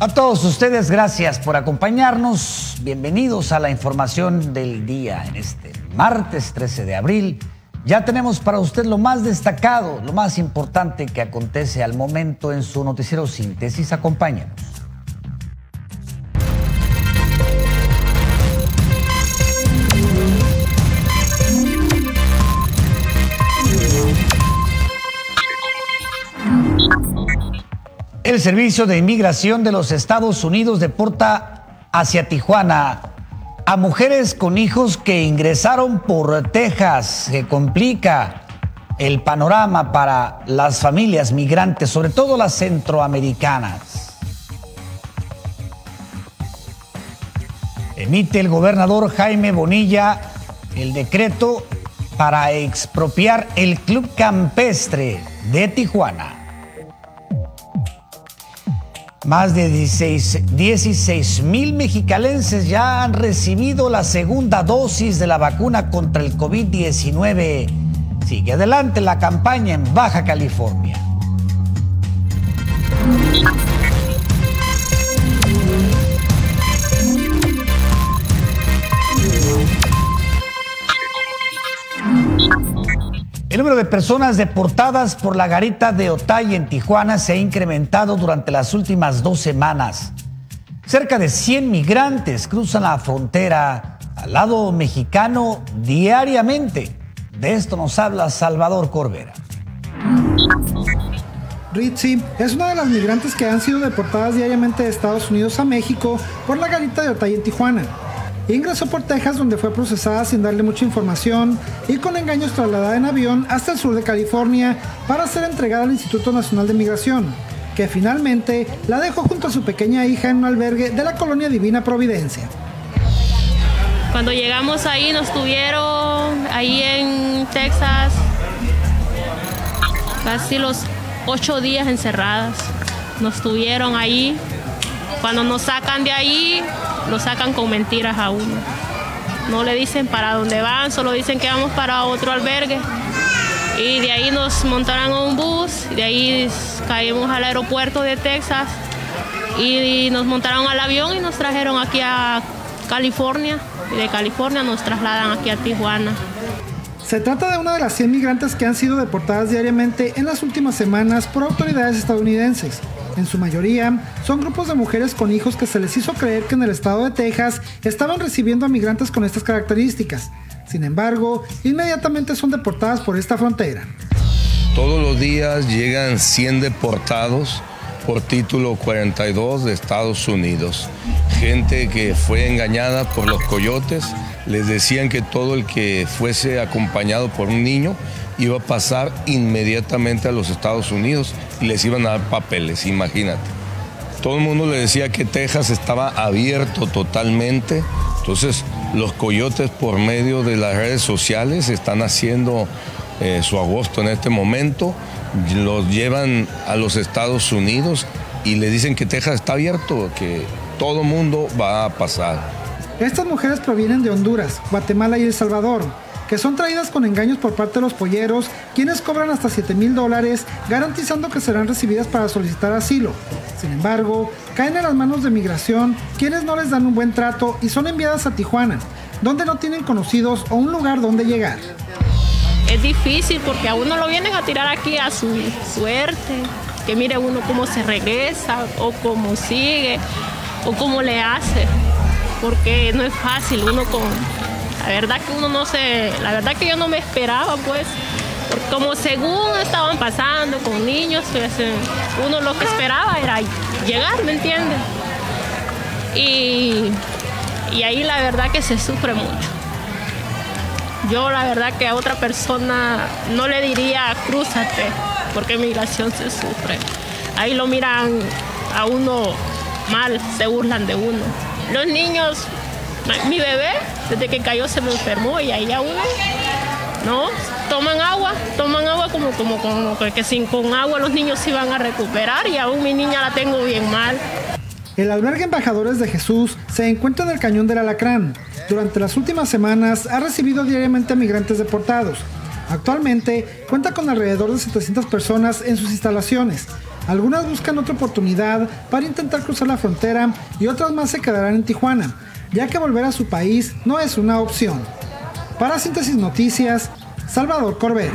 A todos ustedes, gracias por acompañarnos. Bienvenidos a la información del día en este martes 13 de abril. Ya tenemos para usted lo más destacado, lo más importante que acontece al momento en su noticiero Síntesis. Acompáñanos. El Servicio de Inmigración de los Estados Unidos deporta hacia Tijuana a mujeres con hijos que ingresaron por Texas. Se complica el panorama para las familias migrantes, sobre todo las centroamericanas. Emite el gobernador Jaime Bonilla el decreto para expropiar el Club Campestre de Tijuana. Más de 16,000 mexicalenses ya han recibido la segunda dosis de la vacuna contra el COVID-19. Sigue adelante la campaña en Baja California. El número de personas deportadas por la garita de Otay en Tijuana se ha incrementado durante las últimas 2 semanas. Cerca de 100 migrantes cruzan la frontera al lado mexicano diariamente. De esto nos habla Salvador Corbera. Ritzy es una de las migrantes que han sido deportadas diariamente de Estados Unidos a México por la garita de Otay en Tijuana. Ingresó por Texas, donde fue procesada sin darle mucha información y con engaños trasladada en avión hasta el sur de California para ser entregada al Instituto Nacional de Migración, que finalmente la dejó junto a su pequeña hija en un albergue de la colonia Divina Providencia. Cuando llegamos ahí nos tuvieron ahí en Texas casi los 8 días encerradas. Nos tuvieron ahí. Cuando nos sacan de ahí, lo sacan con mentiras a uno. No le dicen para dónde van, solo dicen que vamos para otro albergue. Y de ahí nos montaron a un bus, de ahí caímos al aeropuerto de Texas y nos montaron al avión y nos trajeron aquí a California. Y de California nos trasladan aquí a Tijuana. Se trata de una de las 100 migrantes que han sido deportadas diariamente en las últimas semanas por autoridades estadounidenses. En su mayoría, son grupos de mujeres con hijos que se les hizo creer que en el estado de Texas estaban recibiendo a migrantes con estas características. Sin embargo, inmediatamente son deportadas por esta frontera. Todos los días llegan 100 deportados por título 42 de Estados Unidos. Gente que fue engañada por los coyotes. Les decían que todo el que fuese acompañado por un niño iba a pasar inmediatamente a los Estados Unidos y les iban a dar papeles, imagínate. Todo el mundo le decía que Texas estaba abierto totalmente, entonces los coyotes por medio de las redes sociales están haciendo su agosto en este momento, los llevan a los Estados Unidos y le dicen que Texas está abierto, que todo el mundo va a pasar. Estas mujeres provienen de Honduras, Guatemala y El Salvador, que son traídas con engaños por parte de los polleros, quienes cobran hasta $7,000, garantizando que serán recibidas para solicitar asilo. Sin embargo, caen en las manos de migración, quienes no les dan un buen trato y son enviadas a Tijuana, donde no tienen conocidos o un lugar donde llegar. Es difícil porque a uno lo vienen a tirar aquí a su suerte, que mire uno cómo se regresa o cómo sigue o cómo le hace, porque no es fácil uno con... La verdad que yo no me esperaba, pues, porque como según estaban pasando con niños, pues, uno lo que esperaba era llegar, ¿me entiendes? Y ahí la verdad que se sufre mucho. Yo la verdad que a otra persona no le diría crúzate, porque migración se sufre. Ahí lo miran a uno mal, se burlan de uno. Los niños, mi bebé, desde que cayó se me enfermó y ahí aún, ¿no? Toman agua como que sin con agua los niños se iban a recuperar y aún mi niña la tengo bien mal. El albergue Embajadores de Jesús se encuentra en el Cañón del Alacrán. Durante las últimas semanas ha recibido diariamente a migrantes deportados. Actualmente cuenta con alrededor de 700 personas en sus instalaciones. Algunas buscan otra oportunidad para intentar cruzar la frontera y otras más se quedarán en Tijuana, ya que volver a su país no es una opción. Para Síntesis Noticias, Salvador Corbera.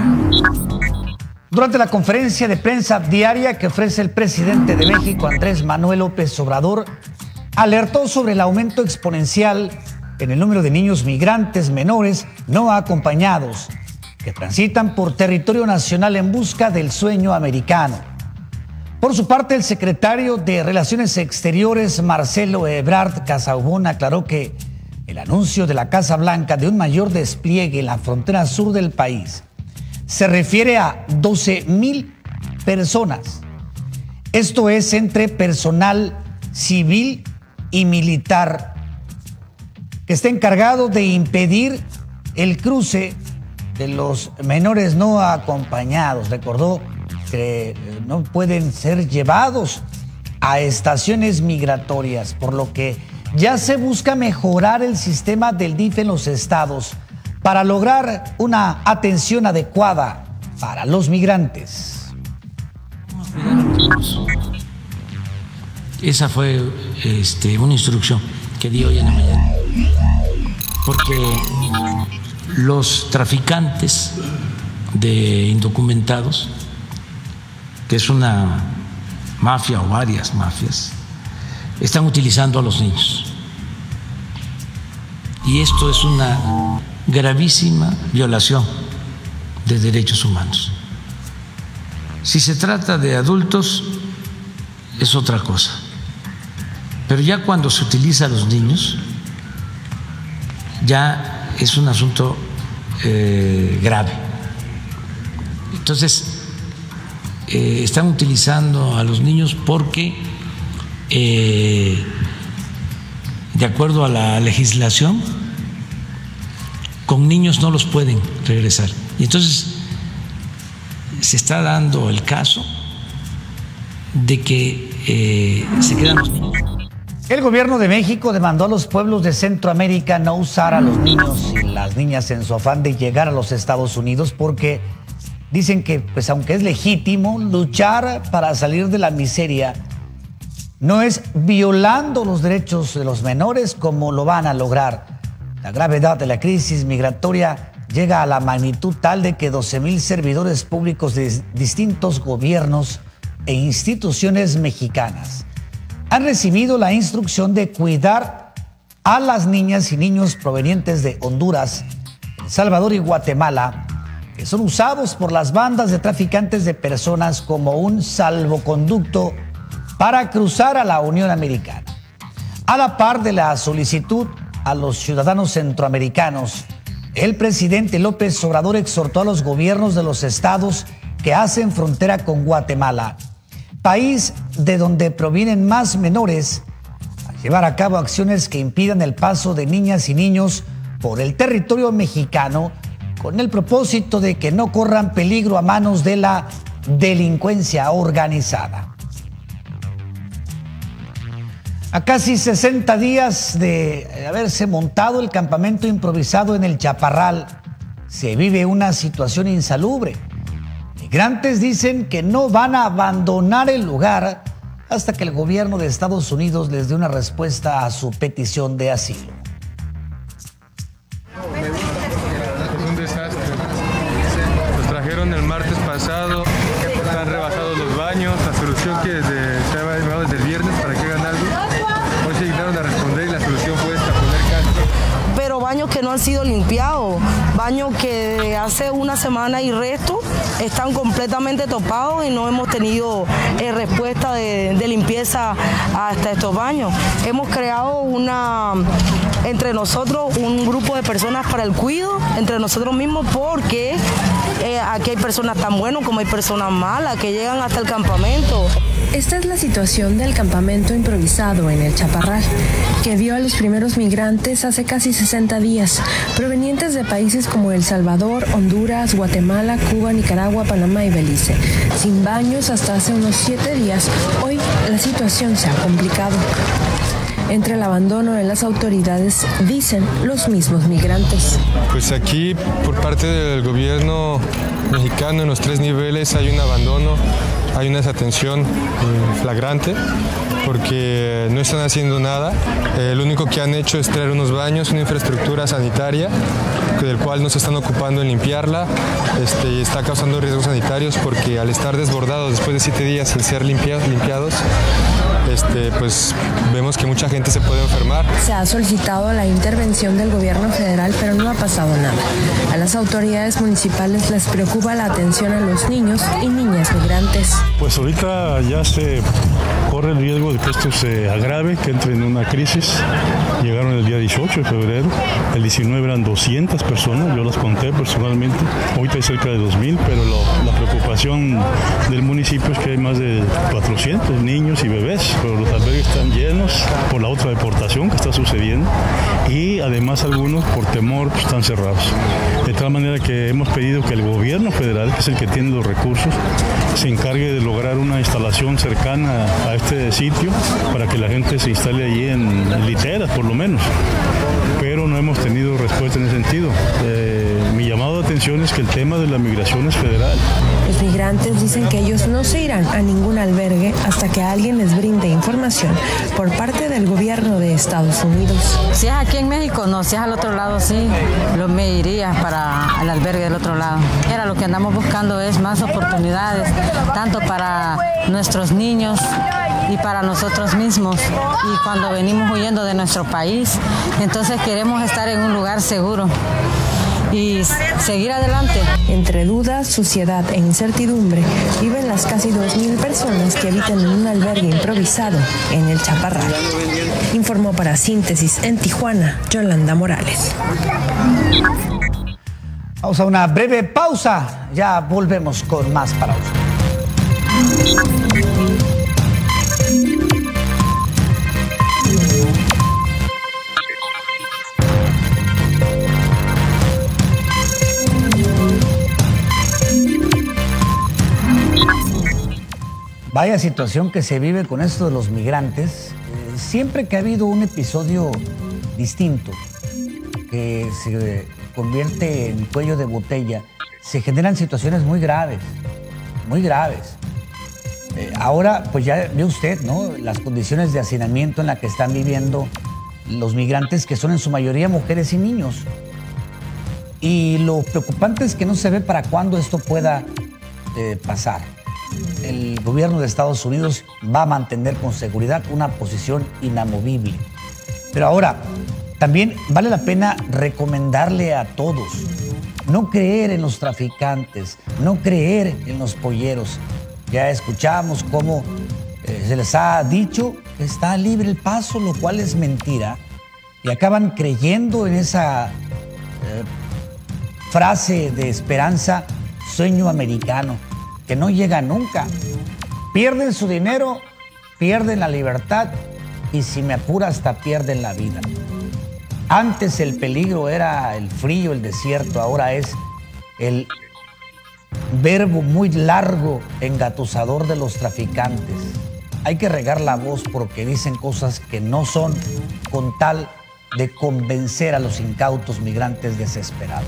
Durante la conferencia de prensa diaria que ofrece el presidente de México, Andrés Manuel López Obrador, alertó sobre el aumento exponencial en el número de niños migrantes menores no acompañados que transitan por territorio nacional en busca del sueño americano. Por su parte, el secretario de Relaciones Exteriores, Marcelo Ebrard Casaubon, aclaró que el anuncio de la Casa Blanca de un mayor despliegue en la frontera sur del país se refiere a 12,000 personas. Esto es entre personal civil y militar que está encargado de impedir el cruce de los menores no acompañados. Recordó que no pueden ser llevados a estaciones migratorias, por lo que ya se busca mejorar el sistema del DIF en los estados para lograr una atención adecuada para los migrantes. Esa fue una instrucción que di hoy en la mañana, porque los traficantes de indocumentados, que es una mafia o varias mafias, están utilizando a los niños. Y esto es una gravísima violación de derechos humanos. Si se trata de adultos, es otra cosa. Pero ya cuando se utiliza a los niños, ya es un asunto grave. Entonces, están utilizando a los niños porque, de acuerdo a la legislación, con niños no los pueden regresar. Y entonces se está dando el caso de que se quedan los niños. El gobierno de México demandó a los pueblos de Centroamérica no usar a los niños y las niñas en su afán de llegar a los Estados Unidos, porque dicen que, pues, aunque es legítimo luchar para salir de la miseria, no es violando los derechos de los menores como lo van a lograr. La gravedad de la crisis migratoria llega a la magnitud tal de que 12,000 servidores públicos de distintos gobiernos e instituciones mexicanas han recibido la instrucción de cuidar a las niñas y niños provenientes de Honduras, El Salvador y Guatemala, que son usados por las bandas de traficantes de personas como un salvoconducto para cruzar a la Unión Americana. A la par de la solicitud a los ciudadanos centroamericanos, el presidente López Obrador exhortó a los gobiernos de los estados que hacen frontera con Guatemala, país de donde provienen más menores, a llevar a cabo acciones que impidan el paso de niñas y niños por el territorio mexicano, con el propósito de que no corran peligro a manos de la delincuencia organizada. A casi 60 días de haberse montado el campamento improvisado en el Chaparral, se vive una situación insalubre. Migrantes dicen que no van a abandonar el lugar hasta que el gobierno de Estados Unidos les dé una respuesta a su petición de asilo. Es un desastre. Los trajeron el martes pasado, están rebasados los baños, la solución que se había llevado desde el viernes para que hagan algo. Hoy se dignaron a responder y la solución fue esta, poner casco. Pero baños que no han sido limpiados, baños que hace una semana y resto están completamente topados y no hemos tenido respuesta de limpieza hasta estos baños. Hemos creado entre nosotros un grupo de personas para el cuidado, entre nosotros mismos, porque aquí hay personas tan buenas como hay personas malas que llegan hasta el campamento. Esta es la situación del campamento improvisado en el Chaparral, que vio a los primeros migrantes hace casi 60 días, provenientes de países como El Salvador, Honduras, Guatemala, Cuba, Nicaragua, Panamá y Belice. Sin baños hasta hace unos 7 días, hoy la situación se ha complicado. Entre el abandono de las autoridades, dicen los mismos migrantes. Pues aquí, por parte del gobierno mexicano, en los 3 niveles hay un abandono, hay una desatención flagrante, porque no están haciendo nada. Lo único que han hecho es traer unos baños, una infraestructura sanitaria, del cual no se están ocupando en limpiarla. Está causando riesgos sanitarios porque al estar desbordados después de 7 días sin ser limpiados, pues vemos que mucha gente se puede enfermar. Se ha solicitado la intervención del gobierno federal, pero no ha pasado nada. A las autoridades municipales les preocupa la atención a los niños y niñas migrantes. Pues ahorita ya se corre el riesgo de que esto se agrave, que entre en una crisis. Llegaron el día 18 de febrero, el 19 eran 200 personas, yo las conté personalmente. Ahorita hay cerca de 2,000, pero la preocupación del municipio es que hay más de 400 niños y bebés, pero los albergues están llenos por la otra deportación que está sucediendo y además algunos por temor pues, están cerrados. De tal manera que hemos pedido que el gobierno federal, que es el que tiene los recursos, se encargue de lograr una instalación cercana a este sitio para que la gente se instale allí en literas, por lo menos. Pero no hemos tenido respuesta en ese sentido. Mi llamado de atención es que el tema de la migración es federal. Los migrantes dicen que ellos no se irán a ningún albergue hasta que alguien les brinde información por parte del gobierno de Estados Unidos. Si es aquí en México, no. Si es al otro lado, sí. Me iría para el albergue del otro lado. Era lo que andamos buscando, es más oportunidades, tanto para nuestros niños y para nosotros mismos. Y cuando venimos huyendo de nuestro país, entonces queremos estar en un lugar seguro y seguir adelante. Entre dudas, suciedad e incertidumbre viven las casi 2,000 personas que habitan en un albergue improvisado en el Chaparral. Informó para Síntesis en Tijuana, Yolanda Morales. Vamos a una breve pausa, ya volvemos con más para usted. Vaya situación que se vive con esto de los migrantes. Siempre que ha habido un episodio distinto que se convierte en cuello de botella, se generan situaciones muy graves, muy graves. Ahora, pues ya ve usted, ¿no? Las condiciones de hacinamiento en las que están viviendo los migrantes, que son en su mayoría mujeres y niños. Y lo preocupante es que no se ve para cuándo esto pueda pasar. El gobierno de Estados Unidos va a mantener con seguridad una posición inamovible. Pero ahora, también vale la pena recomendarle a todos no creer en los traficantes, no creer en los polleros. Ya escuchamos cómo se les ha dicho que está libre el paso, lo cual es mentira. Y acaban creyendo en esa frase de esperanza, sueño americano, que no llega nunca. Pierden su dinero, pierden la libertad y si me apura hasta pierden la vida. Antes el peligro era el frío, el desierto, ahora es el verbo muy largo, engatusador de los traficantes. Hay que regar la voz porque dicen cosas que no son, con tal de convencer a los incautos migrantes desesperados.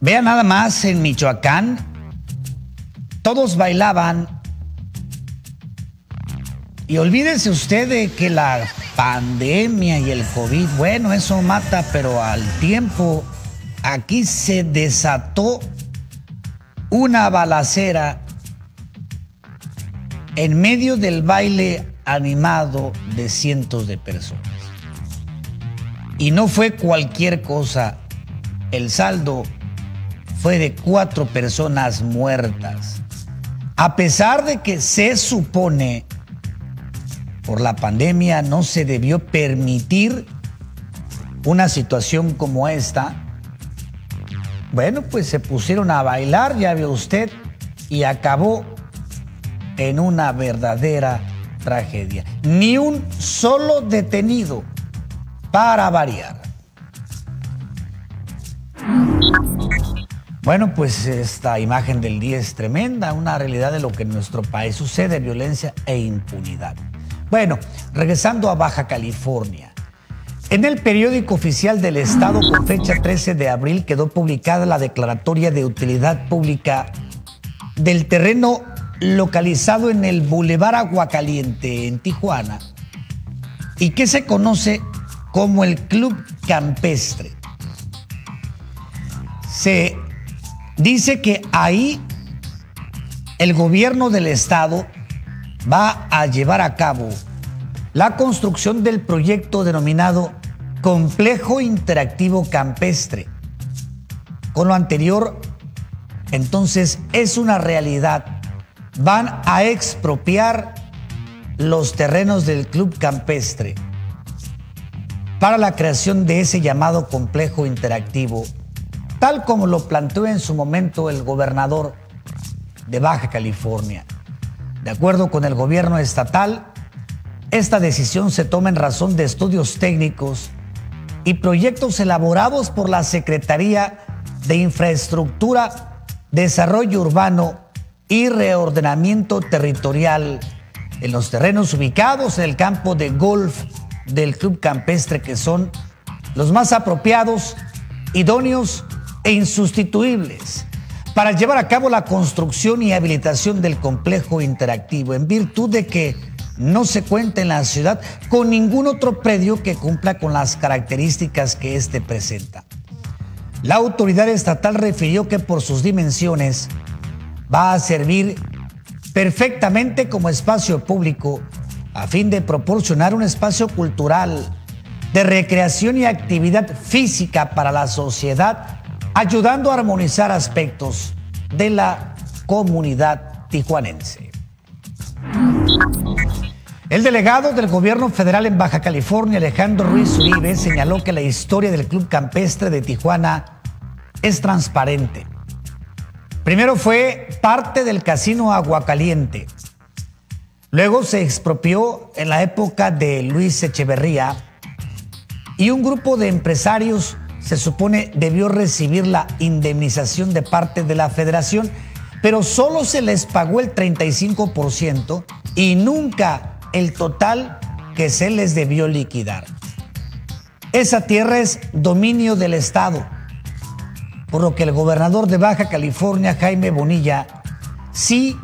Vean nada más, en Michoacán, todos bailaban. Y olvídese usted de que la pandemia y el COVID, bueno, eso mata, pero al tiempo aquí se desató una balacera en medio del baile animado de cientos de personas. Y no fue cualquier cosa, el saldo fue de 4 personas muertas. A pesar de que se supone por la pandemia no se debió permitir una situación como esta, bueno, pues se pusieron a bailar, ya vio usted, y acabó en una verdadera tragedia. Ni un solo detenido, para variar. Bueno, pues esta imagen del día es tremenda, una realidad de lo que en nuestro país sucede, violencia e impunidad. Bueno, regresando a Baja California. En el periódico oficial del estado con fecha 13 de abril quedó publicada la declaratoria de utilidad pública del terreno localizado en el Boulevard Aguacaliente en Tijuana y que se conoce como el Club Campestre. Se dice que ahí el gobierno del estado va a llevar a cabo la construcción del proyecto denominado Complejo Interactivo Campestre. Con lo anterior, entonces, es una realidad. Van a expropiar los terrenos del Club Campestre para la creación de ese llamado complejo interactivo, tal como lo planteó en su momento el gobernador de Baja California. De acuerdo con el gobierno estatal, esta decisión se toma en razón de estudios técnicos y proyectos elaborados por la Secretaría de Infraestructura, Desarrollo Urbano y Reordenamiento Territorial en los terrenos ubicados en el campo de golf del Club Campestre, que son los más apropiados, idóneos e insustituibles para llevar a cabo la construcción y habilitación del complejo interactivo, en virtud de que no se cuenta en la ciudad con ningún otro predio que cumpla con las características que éste presenta. La autoridad estatal refirió que por sus dimensiones va a servir perfectamente como espacio público a fin de proporcionar un espacio cultural, de recreación y actividad física para la sociedad, ayudando a armonizar aspectos de la comunidad tijuanense. El delegado del gobierno federal en Baja California, Alejandro Ruiz Uribe, señaló que la historia del Club Campestre de Tijuana es transparente. Primero fue parte del Casino Aguacaliente. Luego se expropió en la época de Luis Echeverría y un grupo de empresarios se supone debió recibir la indemnización de parte de la federación, pero solo se les pagó el 35% y nunca el total que se les debió liquidar. Esa tierra es dominio del estado, por lo que el gobernador de Baja California, Jaime Bonilla, sí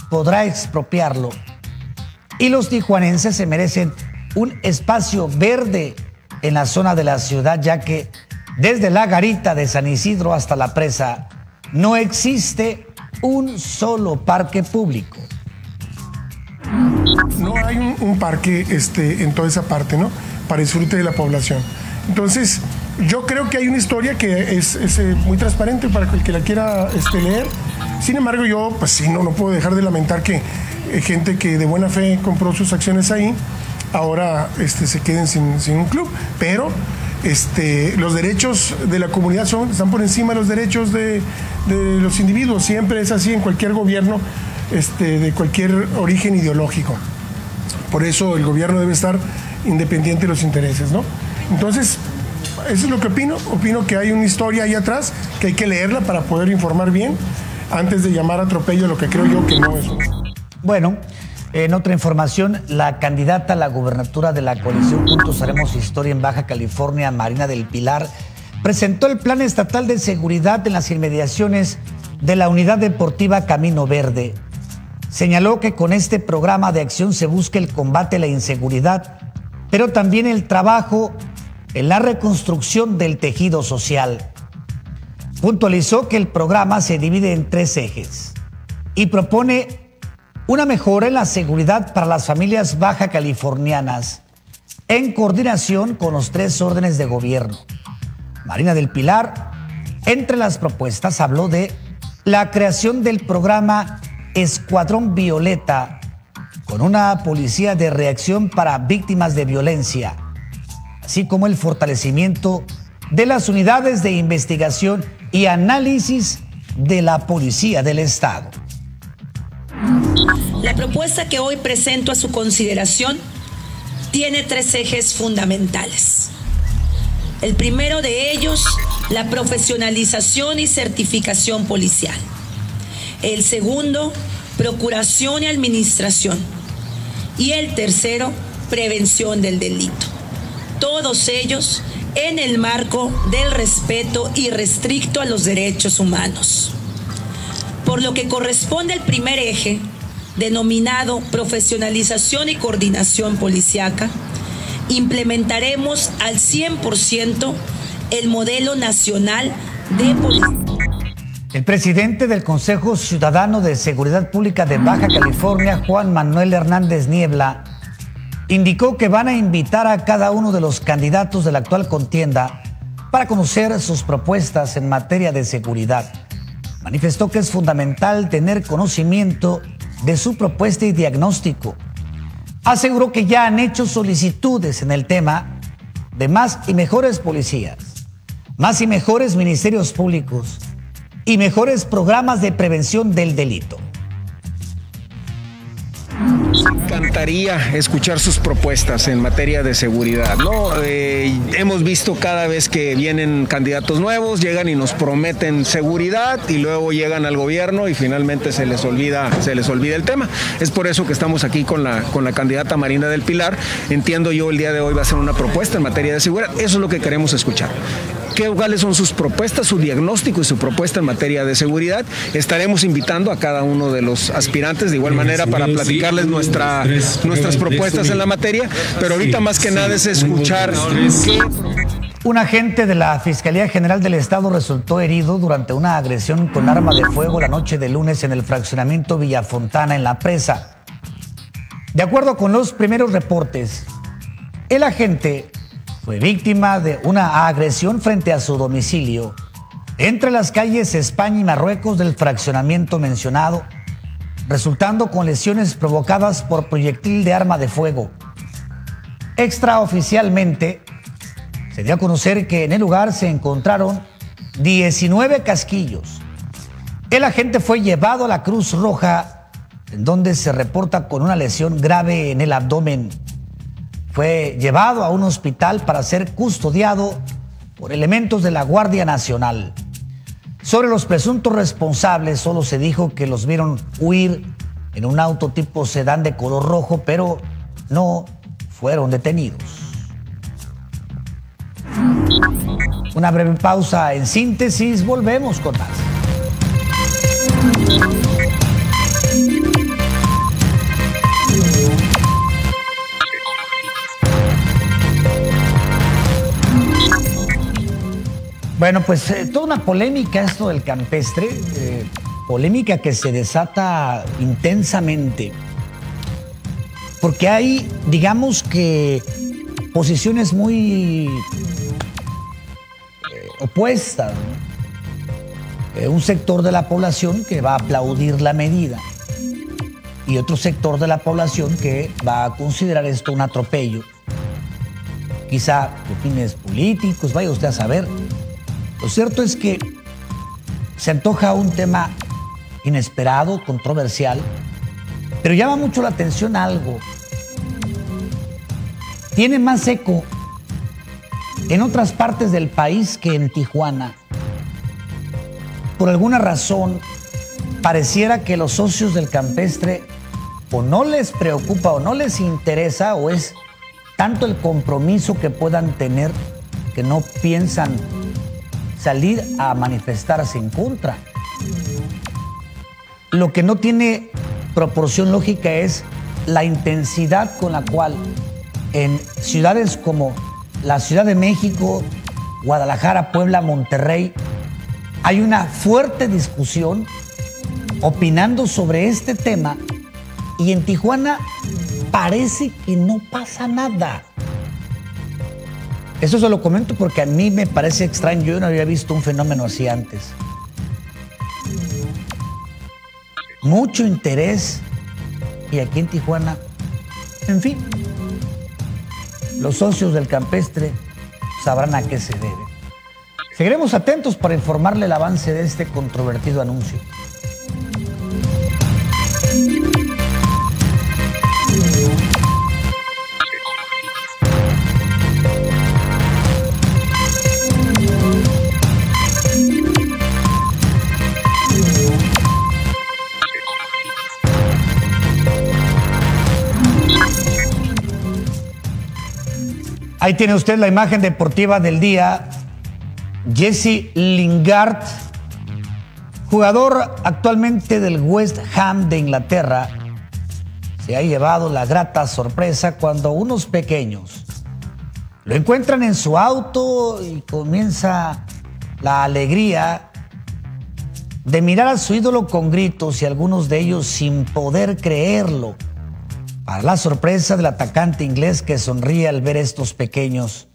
podrá expropiarlo. Y los tijuanenses se merecen un espacio verde en la zona de la ciudad, ya que desde la garita de San Isidro hasta la presa no existe un solo parque público. No hay un parque en toda esa parte, ¿no? Para disfrute de la población. Entonces, yo creo que hay una historia que es muy transparente para el que la quiera leer. Sin embargo, yo, pues sí, no puedo dejar de lamentar que gente que de buena fe compró sus acciones ahí, ahora se queden sin un club. Pero los derechos de la comunidad están por encima de los derechos de los individuos. Siempre es así en cualquier gobierno de cualquier origen ideológico. Por eso el gobierno debe estar independiente de los intereses, ¿no? Entonces, eso es lo que opino. Opino que hay una historia ahí atrás que hay que leerla para poder informar bien antes de llamar atropello lo que creo yo que no es. Bueno, en otra información, la candidata a la gubernatura de la coalición Juntos Haremos Historia en Baja California, Marina del Pilar, presentó el Plan Estatal de Seguridad en las inmediaciones de la Unidad Deportiva Camino Verde. Señaló que con este programa de acción se busca el combate a la inseguridad, pero también el trabajo en la reconstrucción del tejido social. Puntualizó que el programa se divide en 3 ejes y propone una mejora en la seguridad para las familias baja californianas en coordinación con los 3 órdenes de gobierno. Marina del Pilar, entre las propuestas, habló de la creación del programa Escuadrón Violeta con una policía de reacción para víctimas de violencia, así como el fortalecimiento de las unidades de investigación y análisis de la Policía del Estado. La propuesta que hoy presento a su consideración tiene 3 ejes fundamentales. El primero de ellos, la profesionalización y certificación policial. El segundo, procuración y administración. Y el tercero, prevención del delito. Todos ellos en el marco del respeto irrestricto a los derechos humanos. Por lo que corresponde al primer eje, denominado profesionalización y coordinación policíaca, implementaremos al 100% el modelo nacional de policía. El presidente del Consejo Ciudadano de Seguridad Pública de Baja California, Juan Manuel Hernández Niebla, indicó que van a invitar a cada uno de los candidatos de la actual contienda para conocer sus propuestas en materia de seguridad. Manifestó que es fundamental tener conocimiento de su propuesta y diagnóstico. Aseguró que ya han hecho solicitudes en el tema de más y mejores policías, más y mejores ministerios públicos y mejores programas de prevención del delito. Me encantaría escuchar sus propuestas en materia de seguridad, ¿no? Hemos visto cada vez que vienen candidatos nuevos, llegan y nos prometen seguridad y luego llegan al gobierno y finalmente se les olvida el tema. Es por eso que estamos aquí con la candidata Marina del Pilar. Entiendo yo el día de hoy va a ser una propuesta en materia de seguridad. Eso es lo que queremos escuchar. ¿Cuáles son sus propuestas, su diagnóstico y su propuesta en materia de seguridad? Estaremos invitando a cada uno de los aspirantes de igual manera para platicarles nuestras propuestas en la materia, pero ahorita más que nada es escuchar Un agente de la Fiscalía General del Estado resultó herido durante una agresión con arma de fuego la noche de lunes en el fraccionamiento Villafontana en La Presa. De acuerdo con los primeros reportes, el agente fue víctima de una agresión frente a su domicilio entre las calles España y Marruecos del fraccionamiento mencionado, resultando con lesiones provocadas por proyectil de arma de fuego. Extraoficialmente, se dio a conocer que en el lugar se encontraron 19 casquillos. El agente fue llevado a la Cruz Roja, en donde se reporta con una lesión grave en el abdomen. Fue llevado a un hospital para ser custodiado por elementos de la Guardia Nacional. Sobre los presuntos responsables, solo se dijo que los vieron huir en un auto tipo sedán de color rojo, pero no fueron detenidos. Una breve pausa. En síntesis, volvemos con más. Bueno, pues toda una polémica esto del campestre, polémica que se desata intensamente, porque hay, digamos que, posiciones muy opuestas, ¿no? Un sector de la población que va a aplaudir la medida y otro sector de la población que va a considerar esto un atropello, quizá por fines políticos, vaya usted a saber. Lo cierto es que se antoja un tema inesperado, controversial, pero llama mucho la atención algo. Tiene más eco en otras partes del país que en Tijuana. Por alguna razón, pareciera que los socios del campestre o no les preocupa o no les interesa, o es tanto el compromiso que puedan tener que no piensan salir a manifestarse en contra. Lo que no tiene proporción lógica es la intensidad con la cual en ciudades como la Ciudad de México, Guadalajara, Puebla, Monterrey, hay una fuerte discusión opinando sobre este tema, y en Tijuana parece que no pasa nada. Eso se lo comento porque a mí me parece extraño. Yo no había visto un fenómeno así antes. mucho interés, y aquí en Tijuana, en fin, los socios del campestre sabrán a qué se debe. Seguiremos atentos para informarle el avance de este controvertido anuncio. Ahí tiene usted la imagen deportiva del día. Jesse Lingard, jugador actualmente del West Ham de Inglaterra, se ha llevado la grata sorpresa cuando unos pequeños lo encuentran en su auto y comienza la alegría de mirar a su ídolo con gritos y algunos de ellos sin poder creerlo. Para la sorpresa del atacante inglés, que sonríe al ver estos pequeños,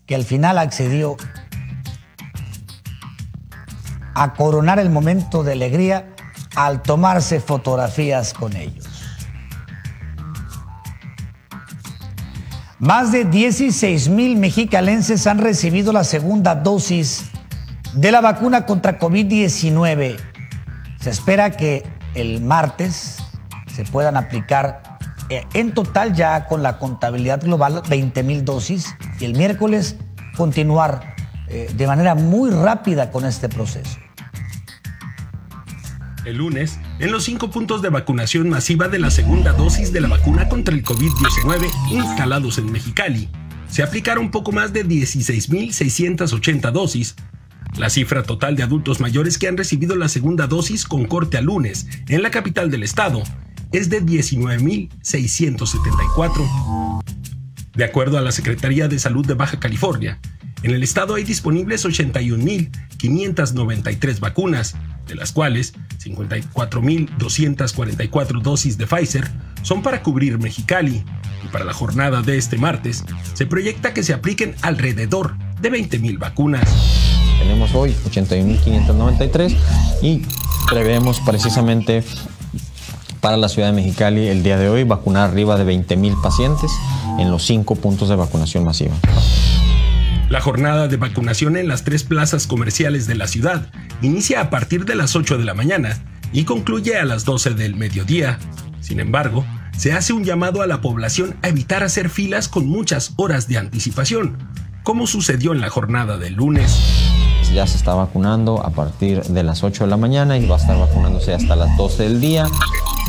que al final accedió a coronar el momento de alegría al tomarse fotografías con ellos. Más de 16,000 mexicalenses han recibido la segunda dosis de la vacuna contra COVID-19. Se espera que el martes se puedan aplicar en total, ya con la contabilidad global, 20,000 dosis, y el miércoles continuar de manera muy rápida con este proceso. El lunes, en los 5 puntos de vacunación masiva de la segunda dosis de la vacuna contra el COVID-19 instalados en Mexicali, se aplicaron poco más de 16,680 dosis. La cifra total de adultos mayores que han recibido la segunda dosis con corte a lunes en la capital del estado es de 19,674. De acuerdo a la Secretaría de Salud de Baja California, en el estado hay disponibles 81,593 vacunas, de las cuales 54,244 dosis de Pfizer son para cubrir Mexicali, y para la jornada de este martes se proyecta que se apliquen alrededor de 20,000 vacunas. Tenemos hoy 81,593 y prevemos precisamente para la ciudad de Mexicali el día de hoy vacunar arriba de 20,000 pacientes en los 5 puntos de vacunación masiva. La jornada de vacunación en las 3 plazas comerciales de la ciudad inicia a partir de las 8 de la mañana y concluye a las 12 del mediodía. Sin embargo, se hace un llamado a la población a evitar hacer filas con muchas horas de anticipación, como sucedió en la jornada del lunes. Ya se está vacunando a partir de las 8 de la mañana y va a estar vacunándose hasta las 12 del día.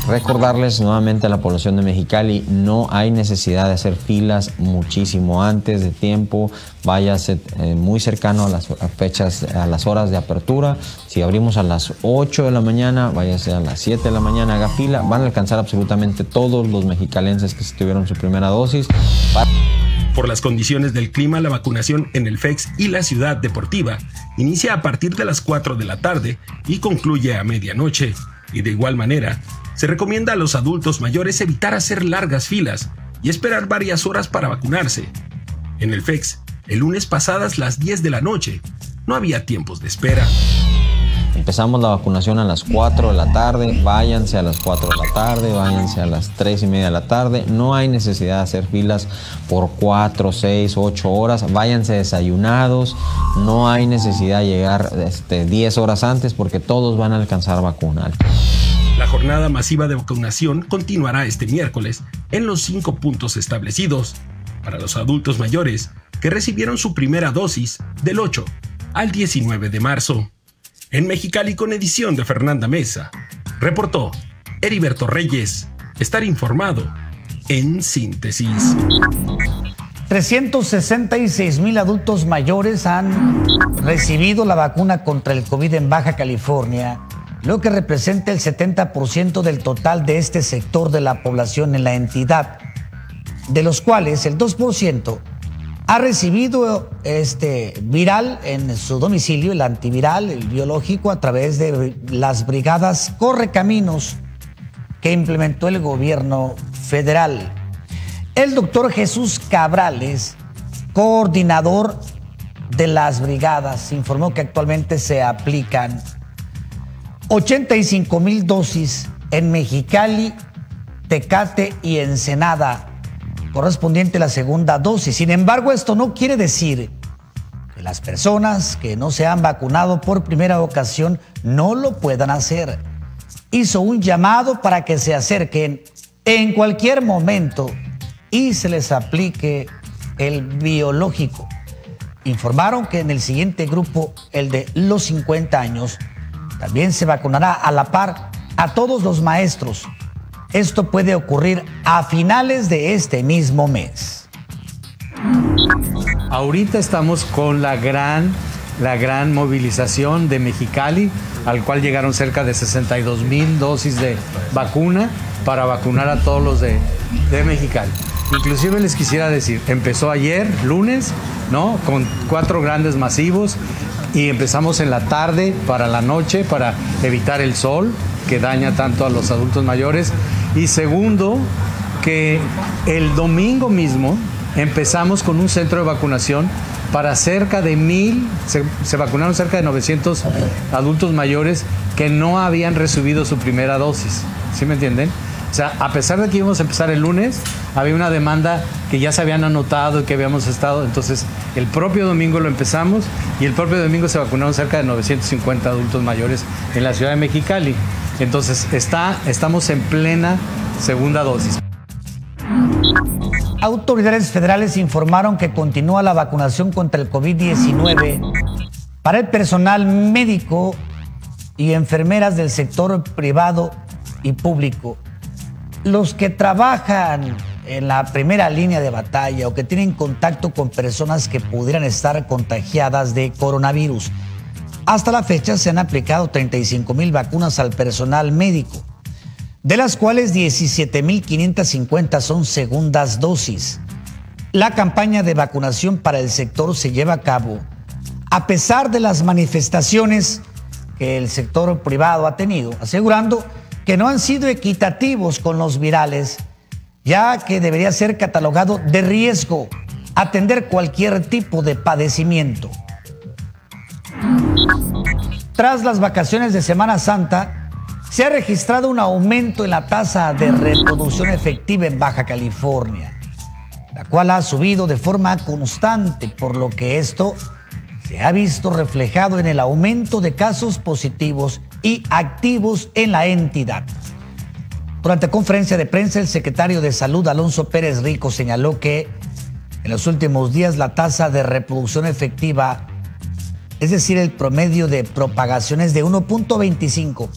Recordarles nuevamente a la población de Mexicali, no hay necesidad de hacer filas muchísimo antes de tiempo. Váyase muy cercano a las fechas, a las horas de apertura. Si abrimos a las 8 de la mañana, váyase a las 7 de la mañana, haga fila. Van a alcanzar absolutamente todos los mexicalenses que tuvieron su primera dosis. Por las condiciones del clima, la vacunación en el FEX y la Ciudad Deportiva inicia a partir de las 4 de la tarde y concluye a medianoche. Y de igual manera, se recomienda a los adultos mayores evitar hacer largas filas y esperar varias horas para vacunarse. En el FEX, el lunes pasadas las 10 de la noche, no había tiempos de espera. Empezamos la vacunación a las 4 de la tarde, váyanse a las 4 de la tarde, váyanse a las 3:30 de la tarde. No hay necesidad de hacer filas por 4, 6, 8 horas. Váyanse desayunados, no hay necesidad de llegar 10 horas antes porque todos van a alcanzar a vacunar. La jornada masiva de vacunación continuará este miércoles en los 5 puntos establecidos para los adultos mayores que recibieron su primera dosis del 8 al 19 de marzo. En Mexicali, con edición de Fernanda Mesa, reportó Heriberto Reyes. Estar informado en síntesis. 366,000 adultos mayores han recibido la vacuna contra el COVID en Baja California, lo que representa el 70% del total de este sector de la población en la entidad, de los cuales el 2% ha recibido viral en su domicilio, el antiviral, el biológico, a través de las brigadas Correcaminos que implementó el gobierno federal. El doctor Jesús Cabrales, coordinador de las brigadas, informó que actualmente se aplican 85,000 dosis en Mexicali, Tecate y Ensenada, correspondiente a la segunda dosis. Sin embargo, esto no quiere decir que las personas que no se han vacunado por primera ocasión no lo puedan hacer. Hizo un llamado para que se acerquen en cualquier momento y se les aplique el biológico. Informaron que en el siguiente grupo, el de los 50 años, también se vacunará a la par a todos los maestros. Esto puede ocurrir a finales de este mismo mes. Ahorita estamos con la gran movilización de Mexicali, al cual llegaron cerca de 62,000 dosis de vacuna para vacunar a todos los de Mexicali. Inclusive les quisiera decir, empezó ayer, lunes, ¿no? Con 4 grandes masivos y empezamos en la tarde para la noche para evitar el sol que daña tanto a los adultos mayores. Y segundo, que el domingo mismo empezamos con un centro de vacunación para cerca de 1,000, se vacunaron cerca de 900 adultos mayores que no habían recibido su primera dosis. ¿Sí me entienden? O sea, a pesar de que íbamos a empezar el lunes, había una demanda que ya se habían anotado y que habíamos estado. Entonces, el propio domingo lo empezamos y el propio domingo se vacunaron cerca de 950 adultos mayores en la ciudad de Mexicali. Entonces, estamos en plena segunda dosis. Autoridades federales informaron que continúa la vacunación contra el COVID-19 para el personal médico y enfermeras del sector privado y público. Los que trabajan en la primera línea de batalla o que tienen contacto con personas que pudieran estar contagiadas de coronavirus. Hasta la fecha se han aplicado 35,000 vacunas al personal médico, de las cuales 17,550 son segundas dosis. La campaña de vacunación para el sector se lleva a cabo a pesar de las manifestaciones que el sector privado ha tenido, asegurando que no han sido equitativos con los virales, ya que debería ser catalogado de riesgo atender cualquier tipo de padecimiento. Tras las vacaciones de Semana Santa, se ha registrado un aumento en la tasa de reproducción efectiva en Baja California, la cual ha subido de forma constante, por lo que esto se ha visto reflejado en el aumento de casos positivos y activos en la entidad. Durante conferencia de prensa, el secretario de Salud, Alonso Pérez Rico, señaló que en los últimos días la tasa de reproducción efectiva, es decir, el promedio de propagación, es de 1.25,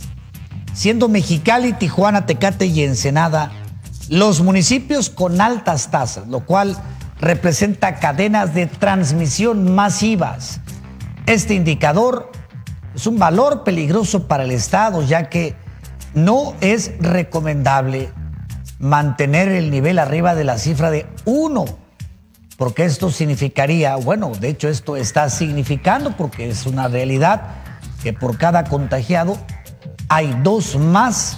siendo Mexicali, Tijuana, Tecate y Ensenada los municipios con altas tasas, lo cual representa cadenas de transmisión masivas. Este indicador es un valor peligroso para el Estado, ya que no es recomendable mantener el nivel arriba de la cifra de 1, porque esto significaría, bueno, de hecho esto está significando, porque es una realidad, que por cada contagiado hay 2 más.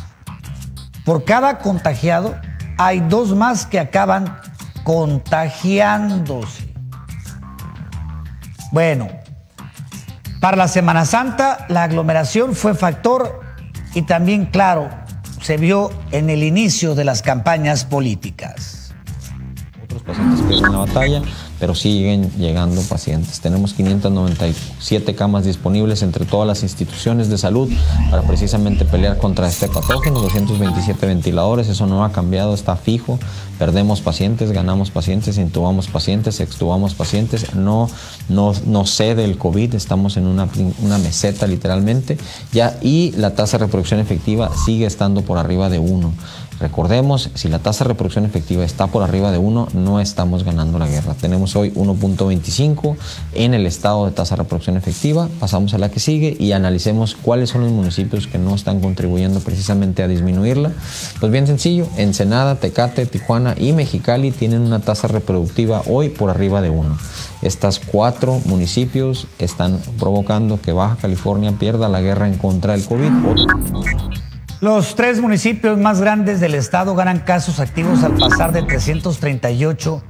Por cada contagiado hay 2 más que acaban contagiándose. Bueno, para la Semana Santa la aglomeración fue factor y también, claro, se vio en el inicio de las campañas políticas. Otros pacientes pierden la batalla, pero siguen llegando pacientes. Tenemos 597 camas disponibles entre todas las instituciones de salud para precisamente pelear contra este patógeno, 227 ventiladores, eso no ha cambiado, está fijo. Perdemos pacientes, ganamos pacientes, intubamos pacientes, extubamos pacientes, no cede el COVID, estamos en una meseta literalmente, y la tasa de reproducción efectiva sigue estando por arriba de 1. Recordemos, si la tasa de reproducción efectiva está por arriba de 1, no estamos ganando la guerra. Tenemos hoy 1.25 en el estado de tasa de reproducción efectiva. Pasamos a la que sigue y analicemos cuáles son los municipios que no están contribuyendo precisamente a disminuirla. Pues bien sencillo, Ensenada, Tecate, Tijuana y Mexicali tienen una tasa reproductiva hoy por arriba de 1. Estas 4 municipios están provocando que Baja California pierda la guerra en contra del COVID. Los 3 municipios más grandes del estado ganan casos activos al pasar de 338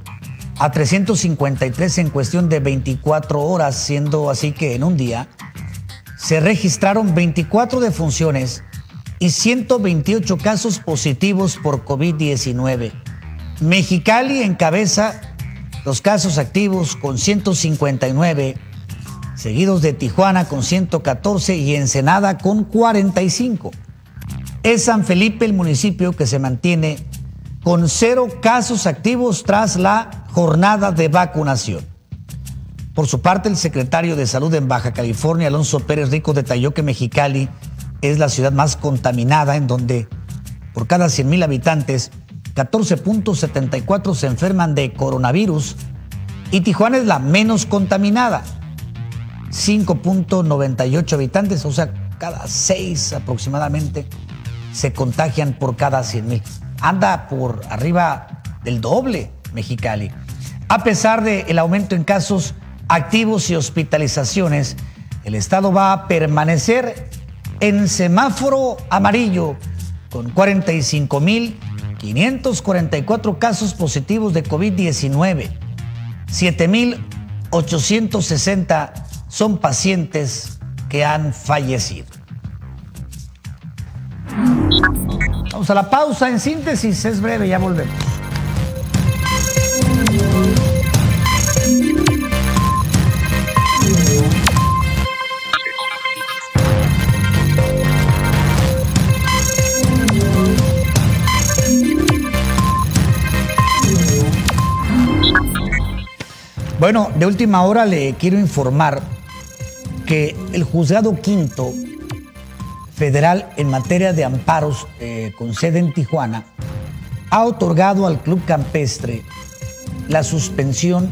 a 353 en cuestión de 24 horas, siendo así que en un día se registraron 24 defunciones y 128 casos positivos por COVID-19. Mexicali encabeza los casos activos con 159, seguidos de Tijuana con 114 y Ensenada con 45. Es San Felipe el municipio que se mantiene con 0 casos activos tras la jornada de vacunación. Por su parte, el secretario de Salud en Baja California, Alonso Pérez Rico, detalló que Mexicali es la ciudad más contaminada, en donde por cada 100,000 habitantes, 14.74 se enferman de coronavirus, y Tijuana es la menos contaminada, 5.98 habitantes, o sea, cada 6 aproximadamente se contagian por cada 100,000. Anda por arriba del doble Mexicali. A pesar del aumento en casos activos y hospitalizaciones, el estado va a permanecer en semáforo amarillo con 45,544 casos positivos de COVID-19. 7,860 son pacientes que han fallecido. Vamos a la pausa. En síntesis, es breve, ya volvemos. Bueno, de última hora le quiero informar que el Juzgado Quinto Federal en materia de amparos con sede en Tijuana ha otorgado al Club Campestre la suspensión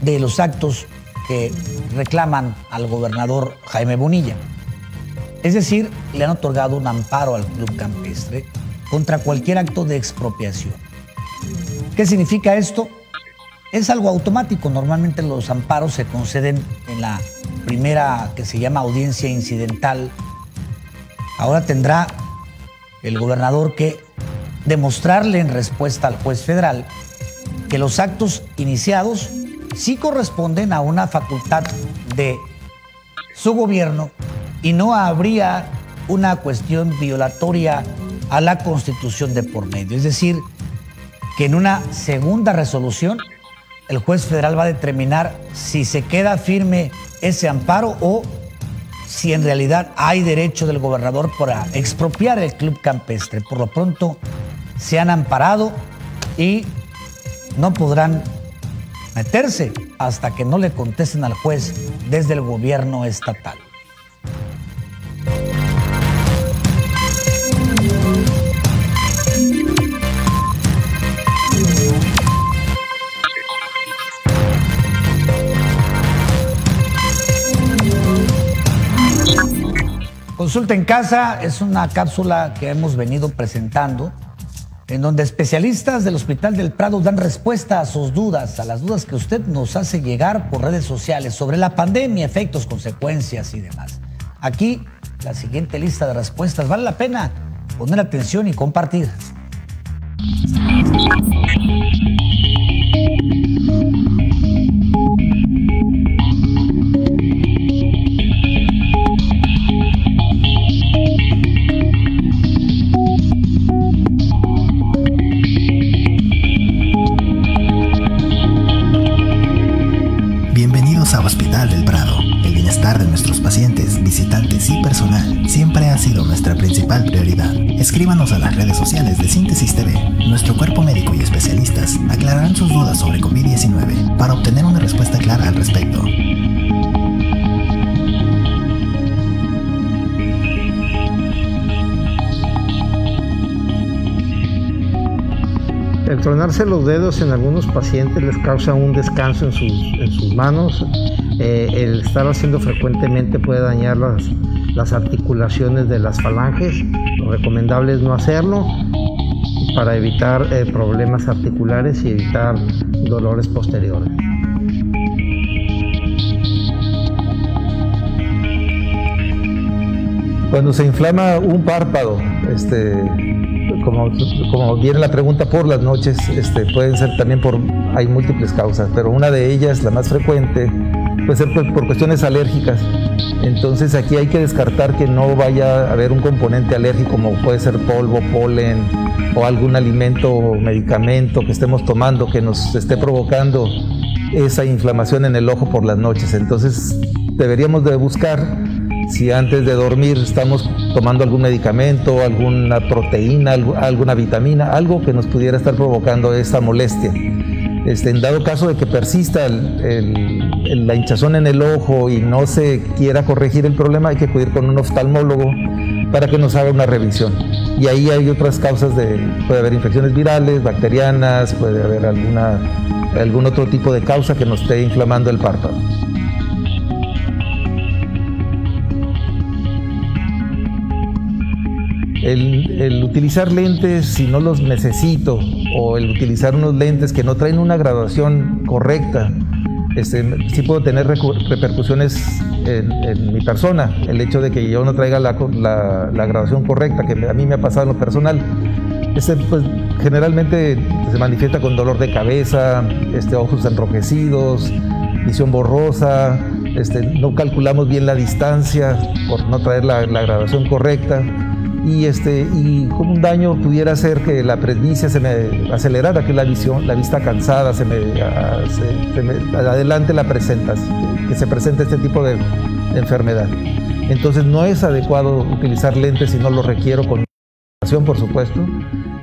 de los actos que reclaman al gobernador Jaime Bonilla. Es decir, le han otorgado un amparo al Club Campestre contra cualquier acto de expropiación. ¿Qué significa esto? Es algo automático. Normalmente los amparos se conceden en la primera, que se llama audiencia incidental. Ahora tendrá el gobernador que demostrarle en respuesta al juez federal que los actos iniciados sí corresponden a una facultad de su gobierno y no habría una cuestión violatoria a la Constitución de por medio. Es decir, que en una segunda resolución el juez federal va a determinar si se queda firme ese amparo o si en realidad hay derecho del gobernador para expropiar el Club Campestre. Por lo pronto se han amparado y no podrán meterse hasta que no le contesten al juez desde el gobierno estatal. Consulta en Casa es una cápsula que hemos venido presentando en donde especialistas del Hospital del Prado dan respuesta a sus dudas, a las dudas que usted nos hace llegar por redes sociales sobre la pandemia, efectos, consecuencias y demás. Aquí la siguiente lista de respuestas. Vale la pena poner atención y compartir. Bienvenidos a Hospital del Prado. El bienestar de nuestros pacientes, visitantes y personal siempre ha sido nuestra principal prioridad. Escríbanos a las redes sociales de Síntesis TV. Nuestro cuerpo médico y especialistas aclararán sus dudas sobre COVID-19 para obtener una respuesta clara al respecto. El tronarse los dedos en algunos pacientes les causa un descanso en sus manos. El estar haciendo frecuentemente puede dañar las articulaciones de las falanges. Lo recomendable es no hacerlo para evitar problemas articulares y evitar dolores posteriores. Cuando se inflama un párpado, como viene la pregunta, por las noches, pueden ser también hay múltiples causas, pero una de ellas, la más frecuente, puede ser por cuestiones alérgicas. Entonces aquí hay que descartar que no vaya a haber un componente alérgico como puede ser polvo, polen o algún alimento o medicamento que estemos tomando que nos esté provocando esa inflamación en el ojo por las noches. Entonces deberíamos de buscar si antes de dormir estamos tomando algún medicamento, alguna proteína, alguna vitamina, algo que nos pudiera estar provocando esta molestia. En dado caso de que persista la hinchazón en el ojo y no se quiera corregir el problema, hay que acudir con un oftalmólogo para que nos haga una revisión. Y ahí hay otras causas, puede haber infecciones virales, bacterianas, puede haber algún otro tipo de causa que nos esté inflamando el párpado. El utilizar lentes si no los necesito o el utilizar unos lentes que no traen una graduación correcta, sí puedo tener repercusiones en mi persona. El hecho de que yo no traiga la graduación correcta, que a mí me ha pasado en lo personal, pues, generalmente se manifiesta con dolor de cabeza, ojos enrojecidos, visión borrosa, no calculamos bien la distancia por no traer la graduación correcta. Y como un daño pudiera ser que la presbicia se me acelerara, que la vista cansada, adelante que se presente este tipo de enfermedad. Entonces no es adecuado utilizar lentes si no lo requiero con graduación, por supuesto,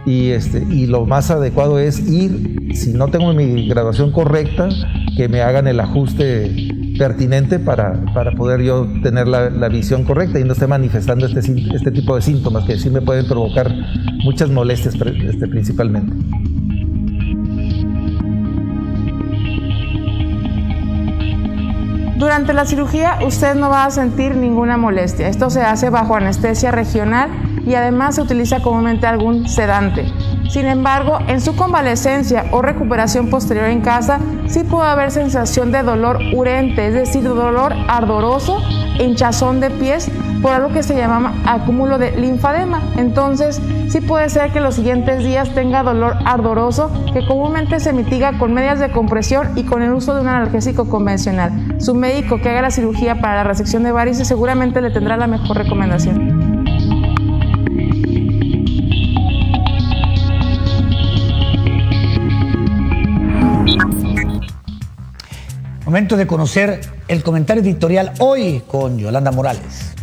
y lo más adecuado es ir, si no tengo mi graduación correcta, que me hagan el ajuste pertinente para poder yo tener la visión correcta y no esté manifestando este tipo de síntomas que sí me pueden provocar muchas molestias principalmente. Durante la cirugía usted no va a sentir ninguna molestia. Esto se hace bajo anestesia regional y además se utiliza comúnmente algún sedante. Sin embargo, en su convalecencia o recuperación posterior en casa, sí puede haber sensación de dolor urente, es decir, dolor ardoroso, hinchazón de pies, por algo que se llama acúmulo de linfadema. Entonces, sí puede ser que los siguientes días tenga dolor ardoroso, que comúnmente se mitiga con medias de compresión y con el uso de un analgésico convencional. Su médico que haga la cirugía para la resección de varices seguramente le tendrá la mejor recomendación. Momento de conocer el comentario editorial hoy con Yolanda Morales.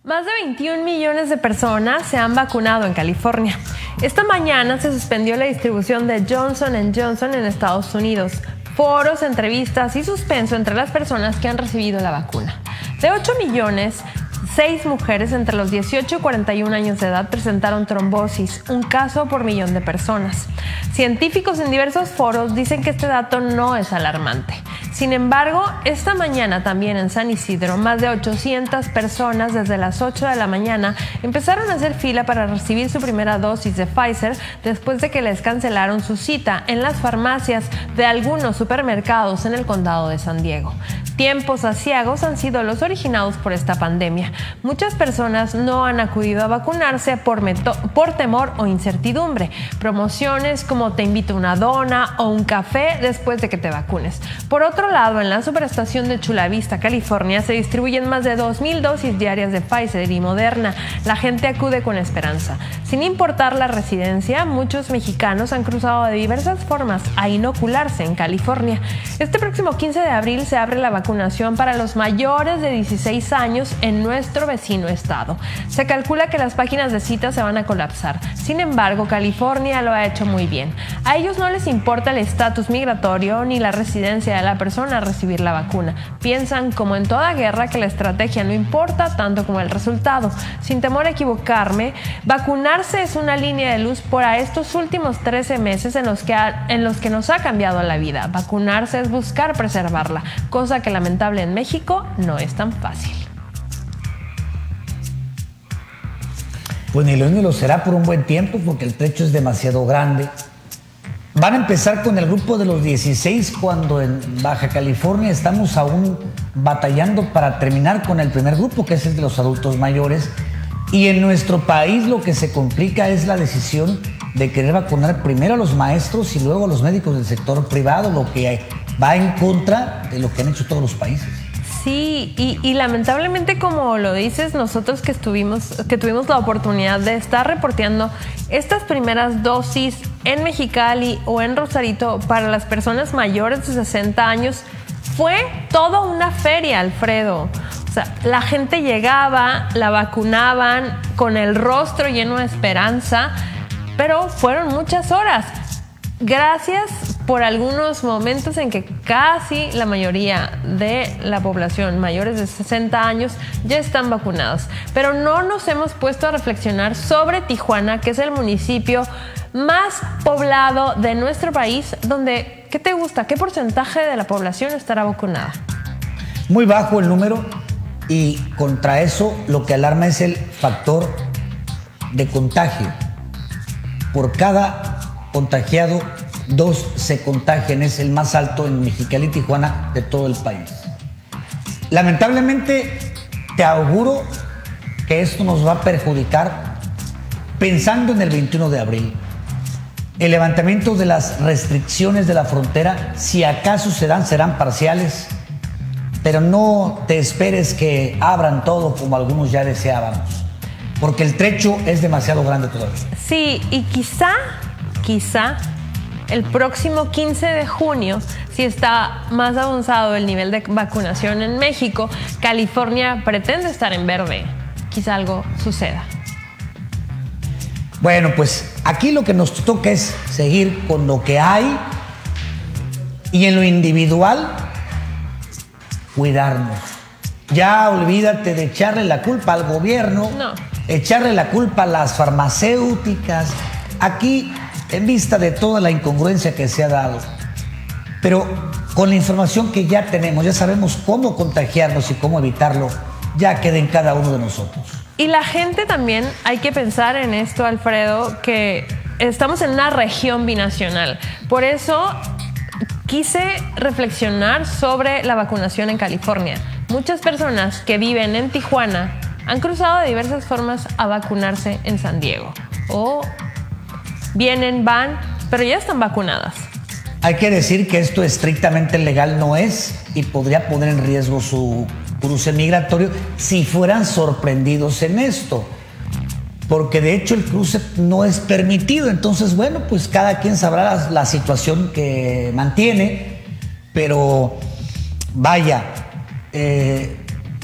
Más de 21 millones de personas se han vacunado en California. Esta mañana se suspendió la distribución de Johnson & Johnson en Estados Unidos. Foros, entrevistas y suspenso entre las personas que han recibido la vacuna. De 8 millones, 6 mujeres entre los 18 y 41 años de edad presentaron trombosis, un caso por millón de personas. Científicos en diversos foros dicen que este dato no es alarmante. Sin embargo, esta mañana también en San Isidro, más de 800 personas desde las 8 de la mañana empezaron a hacer fila para recibir su primera dosis de Pfizer después de que les cancelaron su cita en las farmacias de algunos supermercados en el condado de San Diego. Tiempos aciagos han sido los originados por esta pandemia. Muchas personas no han acudido a vacunarse por temor o incertidumbre. Promociones como te invito a una dona o un café después de que te vacunes. Por otro lado, en la superestación de Chula Vista, California, se distribuyen más de 2,000 dosis diarias de Pfizer y Moderna. La gente acude con esperanza. Sin importar la residencia, muchos mexicanos han cruzado de diversas formas a inocularse en California. Este próximo 15 de abril se abre la vacunación para los mayores de 16 años en nuestro vecino estado. Se calcula que las páginas de citas se van a colapsar. Sin embargo, California lo ha hecho muy bien. A ellos no les importa el estatus migratorio ni la residencia de la persona a recibir la vacuna. Piensan, como en toda guerra, que la estrategia no importa tanto como el resultado. Sin temor a equivocarme, vacunarse es una línea de luz para estos últimos 13 meses en los que nos ha cambiado la vida. Vacunarse es buscar preservarla, cosa que lamentable en México no es tan fácil. Pues ni lo será por un buen tiempo porque el trecho es demasiado grande. Van a empezar con el grupo de los 16 cuando en Baja California estamos aún batallando para terminar con el primer grupo, que es el de los adultos mayores. Y en nuestro país lo que se complica es la decisión de querer vacunar primero a los maestros y luego a los médicos del sector privado, lo que va en contra de lo que han hecho todos los países. Sí, y lamentablemente, como lo dices, nosotros que tuvimos la oportunidad de estar reporteando estas primeras dosis en Mexicali o en Rosarito para las personas mayores de 60 años, fue toda una feria, Alfredo. O sea, la gente llegaba, la vacunaban con el rostro lleno de esperanza, pero fueron muchas horas. Gracias por algunos momentos en que casi la mayoría de la población mayores de 60 años ya están vacunados. Pero no nos hemos puesto a reflexionar sobre Tijuana, que es el municipio más poblado de nuestro país, donde, ¿qué te gusta? ¿Qué porcentaje de la población estará vacunada? Muy bajo el número, y contra eso lo que alarma es el factor de contagio. Por cada contagiado, 2 se contagian, es el más alto en Mexicali y Tijuana de todo el país. Lamentablemente, te auguro que esto nos va a perjudicar pensando en el 21 de abril. El levantamiento de las restricciones de la frontera, si acaso se dan, serán parciales, pero no te esperes que abran todo como algunos ya deseábamos, porque el trecho es demasiado grande todavía. Sí, y quizá el próximo 15 de junio, si está más avanzado el nivel de vacunación en México, California pretende estar en verde. Quizá algo suceda. Bueno, pues aquí lo que nos toca es seguir con lo que hay y en lo individual, cuidarnos. Ya olvídate de echarle la culpa al gobierno, echarle la culpa a las farmacéuticas. Aquí, en vista de toda la incongruencia que se ha dado, pero con la información que ya tenemos, ya sabemos cómo contagiarnos y cómo evitarlo, ya queda en cada uno de nosotros. Y la gente también, hay que pensar en esto, Alfredo, que estamos en una región binacional. Por eso quise reflexionar sobre la vacunación en California. Muchas personas que viven en Tijuana han cruzado de diversas formas a vacunarse en San Diego. O vienen, van, pero ya están vacunadas. Hay que decir que esto estrictamente legal no es y podría poner en riesgo su cruce migratorio si fueran sorprendidos en esto, porque de hecho el cruce no es permitido. Entonces, bueno, pues cada quien sabrá la situación que mantiene, pero vaya,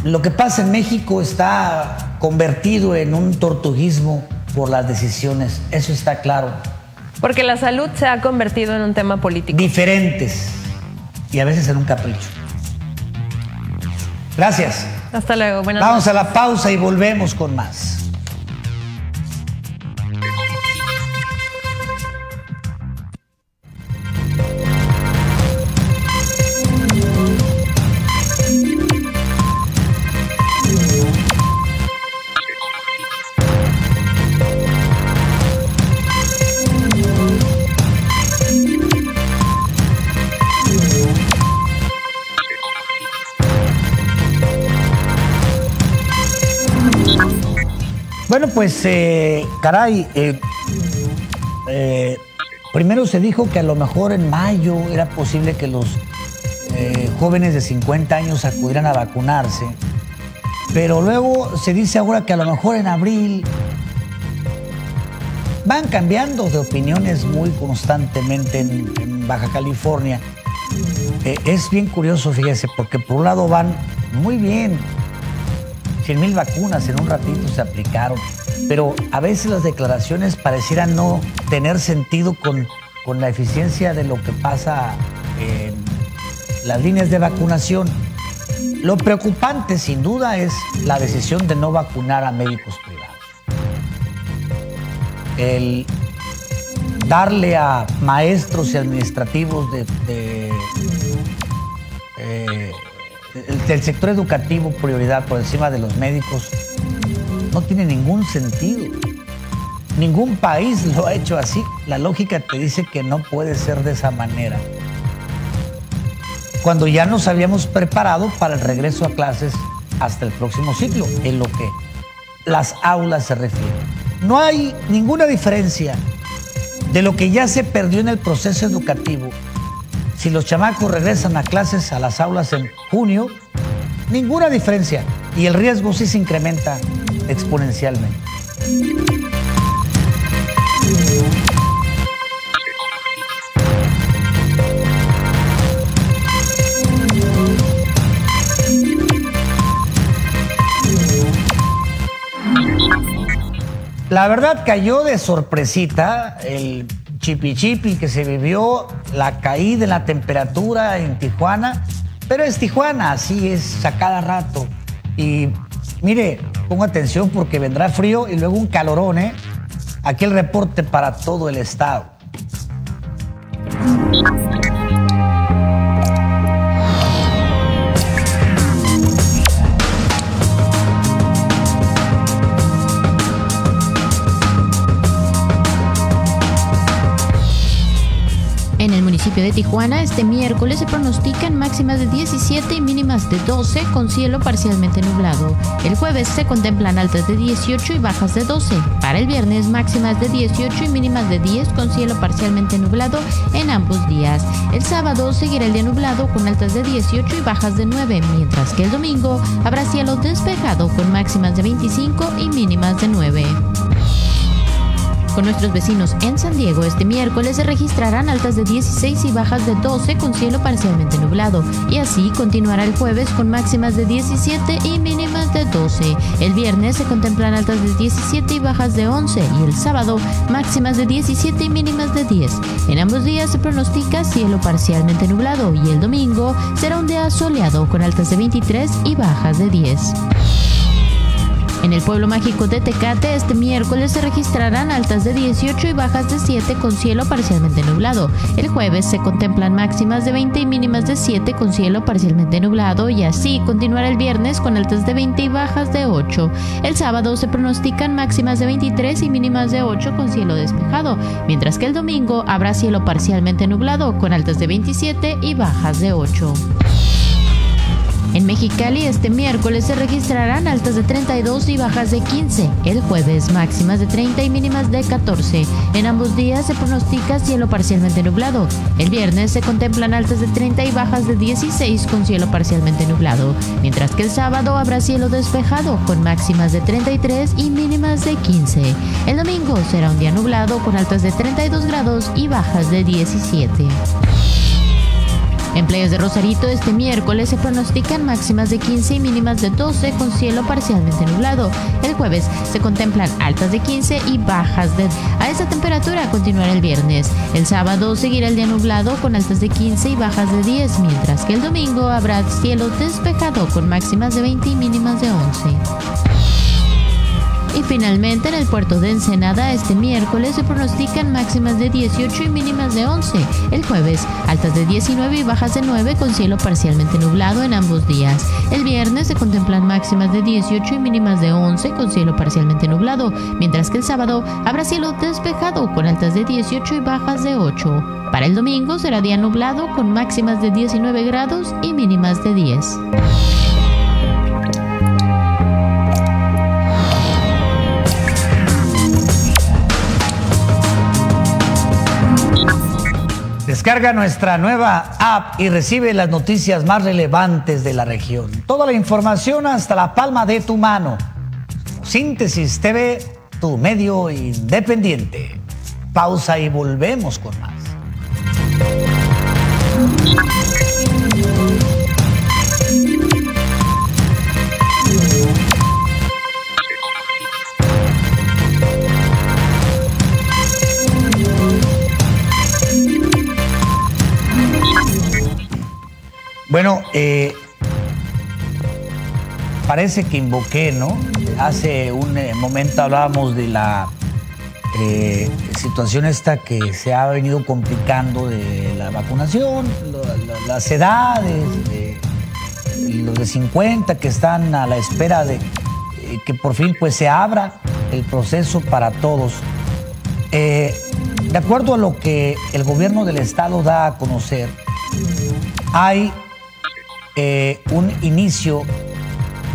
lo que pasa en México está convertido en un tortuguismo por las decisiones, eso está claro. Porque la salud se ha convertido en un tema político. Diferentes y a veces en un capricho. Gracias. Hasta luego. Buenas Vamos noches. a la pausa y volvemos con más. Bueno, pues, caray, primero se dijo que a lo mejor en mayo era posible que los jóvenes de 50 años acudieran a vacunarse, pero luego se dice ahora que a lo mejor en abril. Van cambiando de opiniones muy constantemente en Baja California. Es bien curioso, fíjese, porque por un lado van muy bien. 100,000 vacunas en un ratito se aplicaron, pero a veces las declaraciones parecieran no tener sentido con la eficiencia de lo que pasa en las líneas de vacunación. Lo preocupante, sin duda, es la decisión de no vacunar a médicos privados. El darle a maestros y administrativos del sector educativo prioridad por encima de los médicos no tiene ningún sentido. Ningún país lo ha hecho así. La lógica te dice que no puede ser de esa manera. Cuando ya nos habíamos preparado para el regreso a clases hasta el próximo ciclo, en lo que las aulas se refieren. No hay ninguna diferencia de lo que ya se perdió en el proceso educativo. Si los chamacos regresan a clases, a las aulas en junio, ninguna diferencia. Y el riesgo sí se incrementa exponencialmente. La verdad cayó de sorpresita el chipi que se vivió, la caída en la temperatura en Tijuana, pero es Tijuana, así es a cada rato. Y mire, ponga atención porque vendrá frío y luego un calorón, ¿eh? Aquí el reporte para todo el estado. En el municipio de Tijuana, este miércoles se pronostican máximas de 17 y mínimas de 12 con cielo parcialmente nublado. El jueves se contemplan altas de 18 y bajas de 12. Para el viernes, máximas de 18 y mínimas de 10 con cielo parcialmente nublado en ambos días. El sábado seguirá el día nublado con altas de 18 y bajas de 9, mientras que el domingo habrá cielo despejado con máximas de 25 y mínimas de 9. Con nuestros vecinos en San Diego, este miércoles se registrarán altas de 16 y bajas de 12 con cielo parcialmente nublado, y así continuará el jueves con máximas de 17 y mínimas de 12. El viernes se contemplan altas de 17 y bajas de 11, y el sábado máximas de 17 y mínimas de 10. En ambos días se pronostica cielo parcialmente nublado, y el domingo será un día soleado con altas de 23 y bajas de 10. En el pueblo mágico de Tecate, este miércoles se registrarán altas de 18 y bajas de 7 con cielo parcialmente nublado. El jueves se contemplan máximas de 20 y mínimas de 7 con cielo parcialmente nublado, y así continuará el viernes con altas de 20 y bajas de 8. El sábado se pronostican máximas de 23 y mínimas de 8 con cielo despejado, mientras que el domingo habrá cielo parcialmente nublado con altas de 27 y bajas de 8. En Mexicali, este miércoles se registrarán altas de 32 y bajas de 15. El jueves, máximas de 30 y mínimas de 14. En ambos días se pronostica cielo parcialmente nublado. El viernes se contemplan altas de 30 y bajas de 16 con cielo parcialmente nublado, mientras que el sábado habrá cielo despejado con máximas de 33 y mínimas de 15. El domingo será un día nublado con altas de 32 grados y bajas de 17. En playas de Rosarito, este miércoles se pronostican máximas de 15 y mínimas de 12 con cielo parcialmente nublado. El jueves se contemplan altas de 15 y bajas de... A esta temperatura continuará el viernes. El sábado seguirá el día nublado con altas de 15 y bajas de 10, mientras que el domingo habrá cielo despejado con máximas de 20 y mínimas de 11. Y finalmente en el puerto de Ensenada, este miércoles se pronostican máximas de 18 y mínimas de 11. El jueves, altas de 19 y bajas de 9 con cielo parcialmente nublado en ambos días. El viernes se contemplan máximas de 18 y mínimas de 11 con cielo parcialmente nublado, mientras que el sábado habrá cielo despejado con altas de 18 y bajas de 8. Para el domingo será día nublado con máximas de 19 grados y mínimas de 10. Descarga nuestra nueva app y recibe las noticias más relevantes de la región. Toda la información hasta la palma de tu mano. Síntesis TV, tu medio independiente. Pausa y volvemos con más. Bueno, parece que invoqué, ¿no? Hace un momento hablábamos de la situación esta que se ha venido complicando de la vacunación, las edades, los de 50 que están a la espera de que por fin pues se abra el proceso para todos. De acuerdo a lo que el gobierno del estado da a conocer, hay un inicio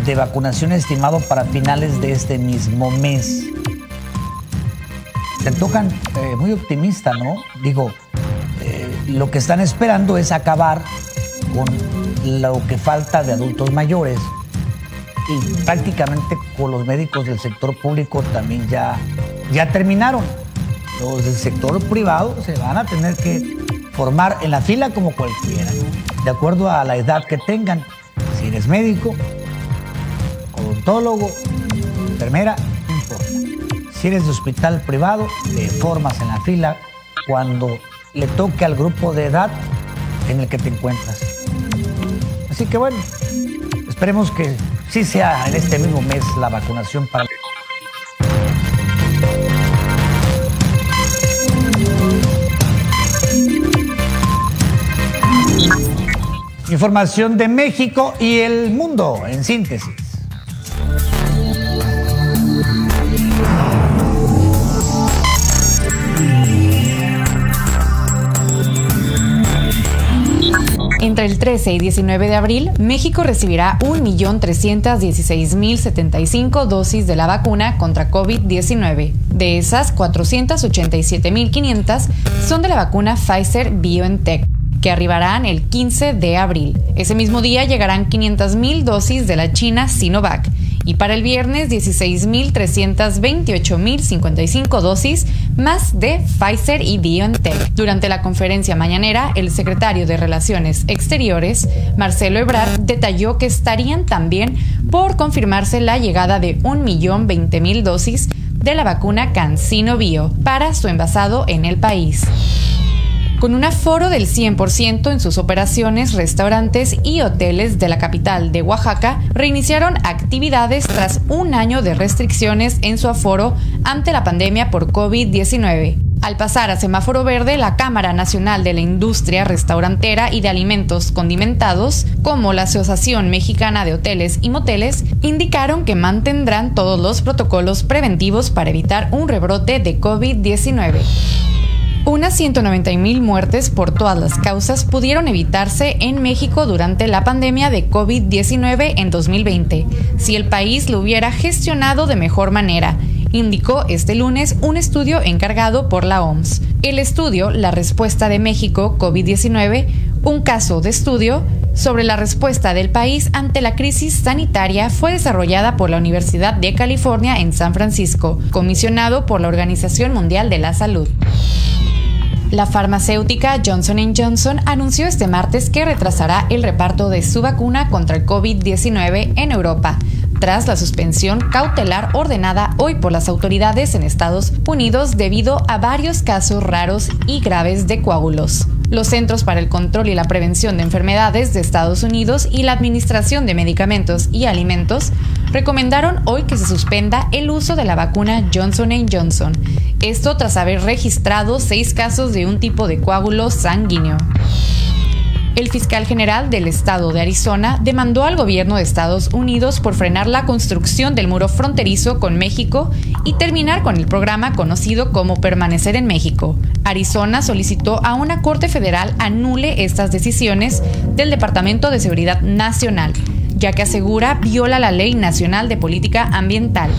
de vacunación estimado para finales de este mismo mes. Se antojan muy optimista, ¿no? Digo, lo que están esperando es acabar con lo que falta de adultos mayores y prácticamente con los médicos del sector público también ya terminaron. Los del sector privado se van a tener que formar en la fila como cualquiera, de acuerdo a la edad que tengan. Si eres médico, odontólogo, enfermera, no importa. Si eres de hospital privado, te formas en la fila cuando le toque al grupo de edad en el que te encuentras. Así que bueno, esperemos que sí sea en este mismo mes la vacunación para... Información de México y el mundo en síntesis. Entre el 13 y 19 de abril, México recibirá 1.316.075 dosis de la vacuna contra COVID-19. De esas, 487.500 son de la vacuna Pfizer-BioNTech, que arribarán el 15 de abril. Ese mismo día llegarán 500.000 dosis de la China Sinovac y para el viernes 16.328.055 dosis más de Pfizer y BioNTech. Durante la conferencia mañanera, el secretario de Relaciones Exteriores, Marcelo Ebrard, detalló que estarían también por confirmarse la llegada de 1.020.000 dosis de la vacuna CanSino Bio para su envasado en el país. Con un aforo del 100% en sus operaciones, restaurantes y hoteles de la capital de Oaxaca reiniciaron actividades tras un año de restricciones en su aforo ante la pandemia por COVID-19. Al pasar a semáforo verde, la Cámara Nacional de la Industria Restaurantera y de Alimentos Condimentados, como la Asociación Mexicana de Hoteles y Moteles, indicaron que mantendrán todos los protocolos preventivos para evitar un rebrote de COVID-19. Unas 190.000 muertes por todas las causas pudieron evitarse en México durante la pandemia de COVID-19 en 2020, si el país lo hubiera gestionado de mejor manera, indicó este lunes un estudio encargado por la OMS. El estudio, La respuesta de México COVID-19, un caso de estudio sobre la respuesta del país ante la crisis sanitaria, fue desarrollada por la Universidad de California en San Francisco, comisionado por la Organización Mundial de la Salud. La farmacéutica Johnson & Johnson anunció este martes que retrasará el reparto de su vacuna contra el COVID-19 en Europa, tras la suspensión cautelar ordenada hoy por las autoridades en Estados Unidos debido a varios casos raros y graves de coágulos. Los Centros para el Control y la Prevención de Enfermedades de Estados Unidos y la Administración de Medicamentos y Alimentos recomendaron hoy que se suspenda el uso de la vacuna Johnson & Johnson. Esto tras haber registrado 6 casos de un tipo de coágulo sanguíneo. El fiscal general del estado de Arizona demandó al gobierno de Estados Unidos por frenar la construcción del muro fronterizo con México y terminar con el programa conocido como Permanecer en México. Arizona solicitó a una corte federal anule estas decisiones del Departamento de Seguridad Nacional, ya que asegura viola la Ley Nacional de Política Ambiental.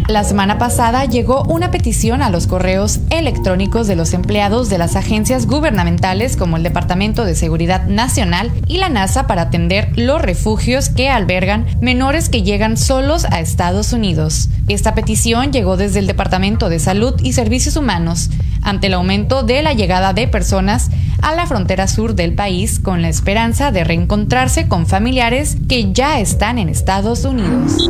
La semana pasada llegó una petición a los correos electrónicos de los empleados de las agencias gubernamentales como el Departamento de Seguridad Nacional y la NASA para atender los refugios que albergan menores que llegan solos a Estados Unidos. Esta petición llegó desde el Departamento de Salud y Servicios Humanos ante el aumento de la llegada de personas a la frontera sur del país con la esperanza de reencontrarse con familiares que ya están en Estados Unidos.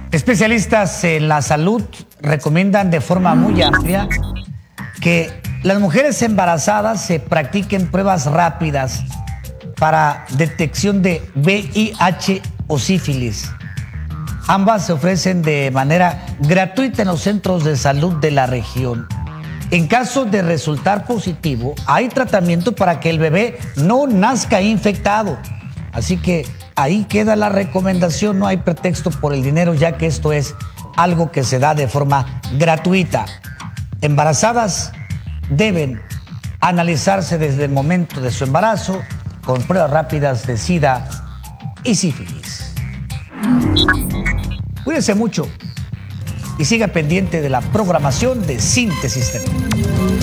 Especialistas en la salud recomiendan de forma muy amplia que las mujeres embarazadas se practiquen pruebas rápidas para detección de VIH o sífilis. Ambas se ofrecen de manera gratuita en los centros de salud de la región. En caso de resultar positivo, hay tratamiento para que el bebé no nazca infectado. Así que ahí queda la recomendación, no hay pretexto por el dinero, ya que esto es algo que se da de forma gratuita. Embarazadas deben analizarse desde el momento de su embarazo con pruebas rápidas de SIDA y sífilis. Cuídense mucho y siga pendiente de la programación de Síntesis TV.